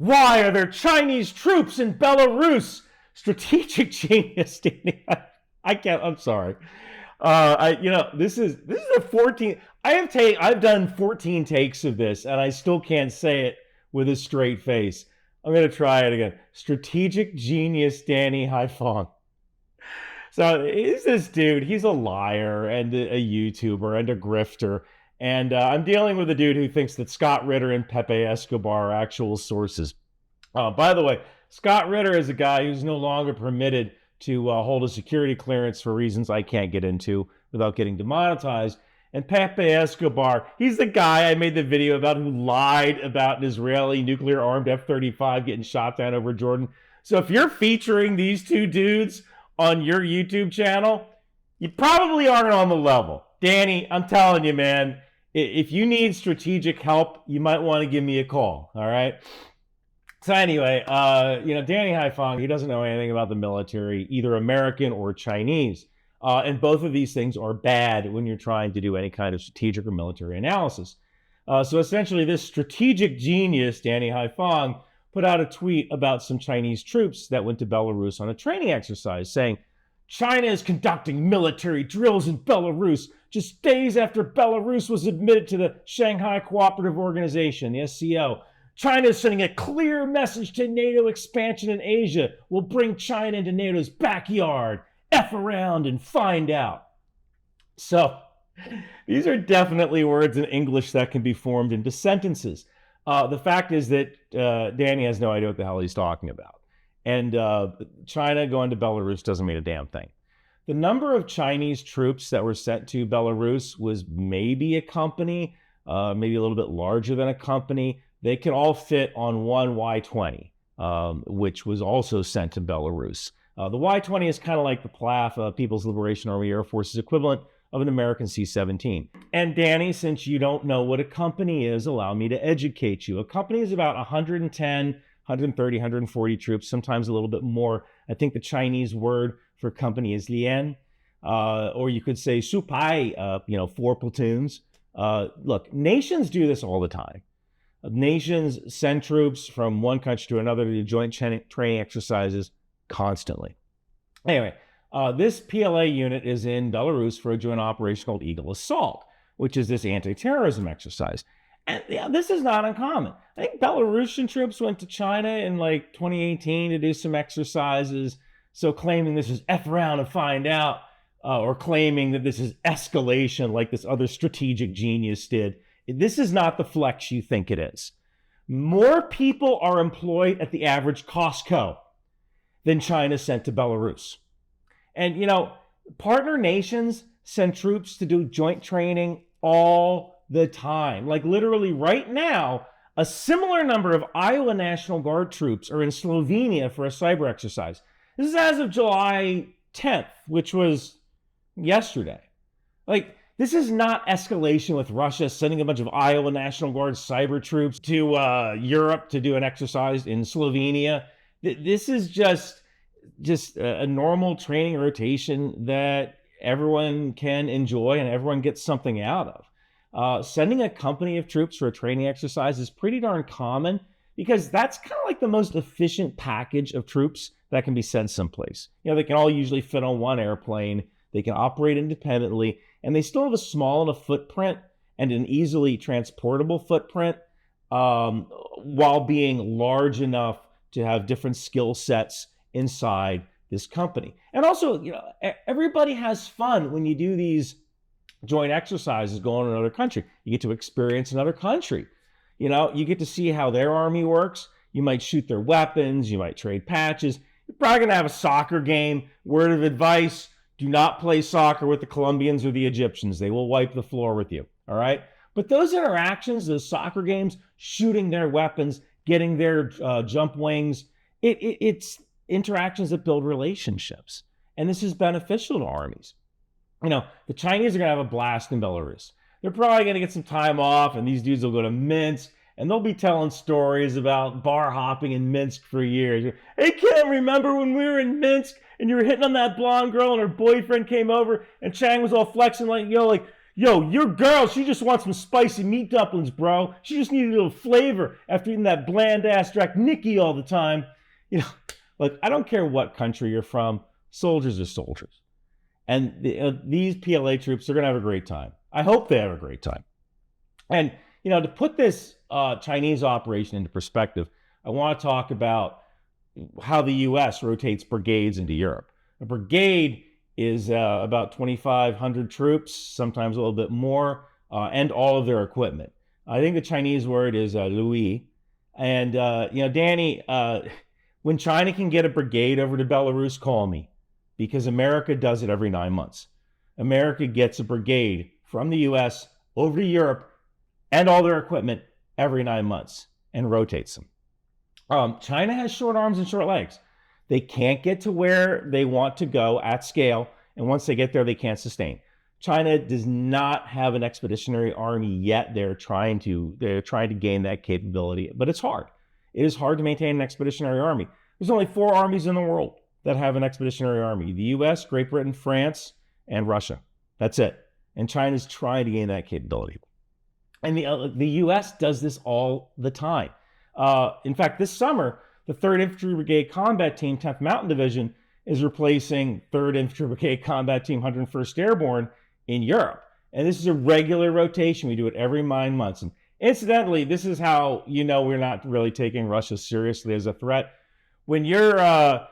Why are there Chinese troops in Belarus? Strategic genius, Danny. I'm sorry. This is the 14th. I've done 14 takes of this, and I still can't say it with a straight face. I'm going to try it again. Strategic genius, Danny Haiphong. So is this dude? He's a liar and a YouTuber and a grifter. And I'm dealing with a dude who thinks that Scott Ritter and Pepe Escobar are actual sources. By the way, Scott Ritter is a guy who's no longer permitted to hold a security clearance for reasons I can't get into without getting demonetized. And Pepe Escobar, he's the guy I made the video about who lied about an Israeli nuclear-armed F-35 getting shot down over Jordan. So if you're featuring these two dudes on your YouTube channel, you probably aren't on the level. Danny, I'm telling you, man, if you need strategic help, you might want to give me a call, all right? So anyway, Danny Haiphong, he doesn't know anything about the military, either American or Chinese. And both of these things are bad when you're trying to do any kind of strategic or military analysis. So essentially, this strategic genius, Danny Haiphong, put out a tweet about some Chinese troops that went to Belarus on a training exercise, saying, China is conducting military drills in Belarus just days after Belarus was admitted to the Shanghai Cooperative Organization, the SCO. China is sending a clear message to NATO expansion in Asia. Will bring China into NATO's backyard. F around and find out. So these are definitely words in English that can be formed into sentences. The fact is that Danny has no idea what the hell he's talking about. And China going to Belarus doesn't mean a damn thing. The number of Chinese troops that were sent to Belarus was maybe a company, maybe a little bit larger than a company. They could all fit on one Y-20, which was also sent to Belarus. The Y-20 is kind of like the PLAF, People's Liberation Army Air Force's equivalent of an American C-17. And Danny, since you don't know what a company is, allow me to educate you. A company is about 110, 130, 140 troops, sometimes a little bit more. I think the Chinese word for company is lian, or you could say supai, 4 platoons. Look, nations do this all the time. Nations send troops from one country to another to do joint training exercises constantly. Anyway, this PLA unit is in Belarus for a joint operation called Eagle Assault, which is this anti-terrorism exercise. And this is not uncommon. I think Belarusian troops went to China in 2018 to do some exercises. So claiming this is F around and find out, or claiming that this is escalation like this other strategic genius did, this is not the flex you think it is. More people are employed at the average Costco than China sent to Belarus. And, partner nations send troops to do joint training all the time. Like literally right now, a similar number of Iowa National Guard troops are in Slovenia for a cyber exercise. This is as of July 10th, which was yesterday. This is not escalation with Russia sending a bunch of Iowa National Guard cyber troops to Europe to do an exercise in Slovenia. This is just a normal training rotation that everyone can enjoy and everyone gets something out of. Sending a company of troops for a training exercise is pretty darn common because that's kind of like the most efficient package of troops that can be sent someplace. They can all usually fit on one airplane. They can operate independently, and they still have a small enough footprint and an easily transportable footprint while being large enough to have different skill sets inside this company. And also, everybody has fun when you do these joint exercises going to another country. You get to experience another country. You get to see how their army works. You might shoot their weapons. You might trade patches. You're probably going to have a soccer game. Word of advice, do not play soccer with the Colombians or the Egyptians. They will wipe the floor with you, all right? But those interactions, those soccer games, shooting their weapons, getting their jump wings, it's interactions that build relationships. And this is beneficial to armies. The Chinese are going to have a blast in Belarus. They're probably going to get some time off, and these dudes will go to Minsk, and they'll be telling stories about bar hopping in Minsk for years. Hey, Kim, remember when we were in Minsk and you were hitting on that blonde girl and her boyfriend came over and Chang was all flexing like Yo, your girl, she just wants some spicy meat dumplings, bro. She just needs a little flavor after eating that bland-ass Drac Nicky all the time. You know, like, I don't care what country you're from. Soldiers are soldiers. And these PLA troops are going to have a great time. I hope they have a great time. And, you know, to put this Chinese operation into perspective, I want to talk about how the U.S. rotates brigades into Europe. A brigade is about 2,500 troops, sometimes a little bit more, and all of their equipment. I think the Chinese word is Louis. And, you know, Danny, when China can get a brigade over to Belarus, call me, because America does it every 9 months. America gets a brigade from the U.S. over to Europe and all their equipment every 9 months and rotates them. China has short arms and short legs. They can't get to where they want to go at scale, and once they get there, they can't sustain. China does not have an expeditionary army yet. They're trying to gain that capability, but it's hard. It is hard to maintain an expeditionary army. There's only 4 armies in the world that have an expeditionary army: the U.S., Great Britain, France, and Russia. That's it. And China's trying to gain that capability. And the U.S. does this all the time. In fact, this summer, the 3rd Infantry Brigade Combat Team, 10th Mountain Division, is replacing 3rd Infantry Brigade Combat Team, 101st Airborne in Europe. And this is a regular rotation. We do it every 9 months. And incidentally, this is how you know we're not really taking Russia seriously as a threat. When you're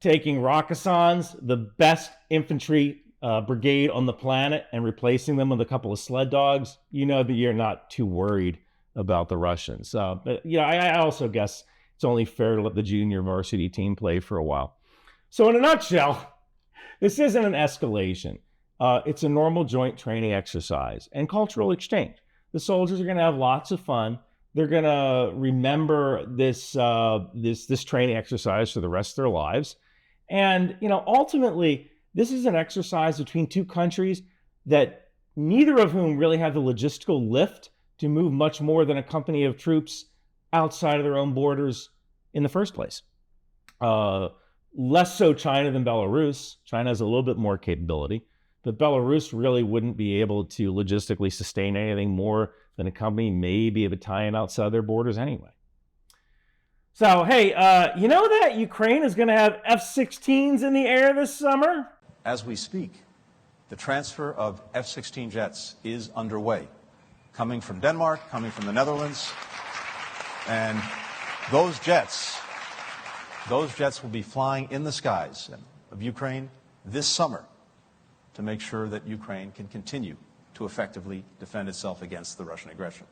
taking Rakkasans, the best infantry brigade on the planet, and replacing them with a couple of sled dogs, you know that you're not too worried about the Russians. But you know, I also guess it's only fair to let the junior varsity team play for a while. So in a nutshell, this isn't an escalation. It's a normal joint training exercise and cultural exchange. The soldiers are going to have lots of fun. They're going to remember this training exercise for the rest of their lives. And, you know, ultimately, this is an exercise between 2 countries that neither of whom really have the logistical lift to move much more than a company of troops outside of their own borders in the first place. Less so China than Belarus. China has a little bit more capability, but Belarus really wouldn't be able to logistically sustain anything more than a company maybe a battalion outside their borders anyway. So, hey, you know that Ukraine is going to have F-16s in the air this summer? As we speak, the transfer of F-16 jets is underway, coming from Denmark, coming from the Netherlands, and those jets will be flying in the skies of Ukraine this summer to make sure that Ukraine can continue to effectively defend itself against the Russian aggression.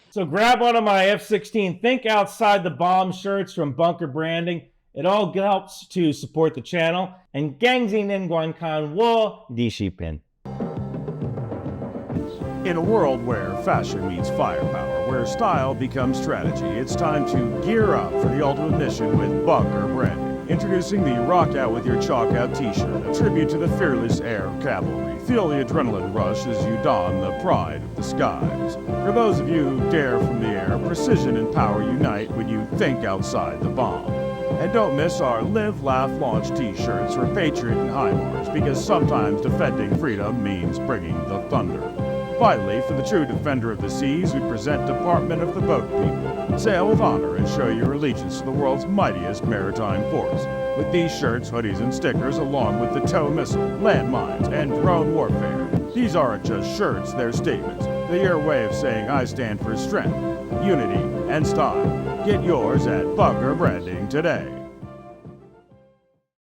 So grab one of my F-16 Think Outside the Bomb shirts from Bunker Branding. It all helps to support the channel. And Gangzi Ningguan Kan Wo Di Shi Pin. In a world where fashion meets firepower, where style becomes strategy, it's time to gear up for the ultimate mission with Bunker Branding. Introducing the Rock Out With Your Chalk Out t-shirt, a tribute to the fearless air cavalry. Feel the adrenaline rush as you don the pride of the skies. For those of you who dare from the air, precision and power unite when you think outside the bomb. And don't miss our Live, Laugh, Launch t-shirts for Patriot and HIMARS, because sometimes defending freedom means bringing the thunder. Finally, for the true defender of the seas, we present Department of the Boat People. Sail with honor and show your allegiance to the world's mightiest maritime force. With these shirts, hoodies, and stickers, along with the tow missile, landmines, and drone warfare. These aren't just shirts, they're statements. They're your way of saying I stand for strength, unity, and style. Get yours at Bunker Branding today.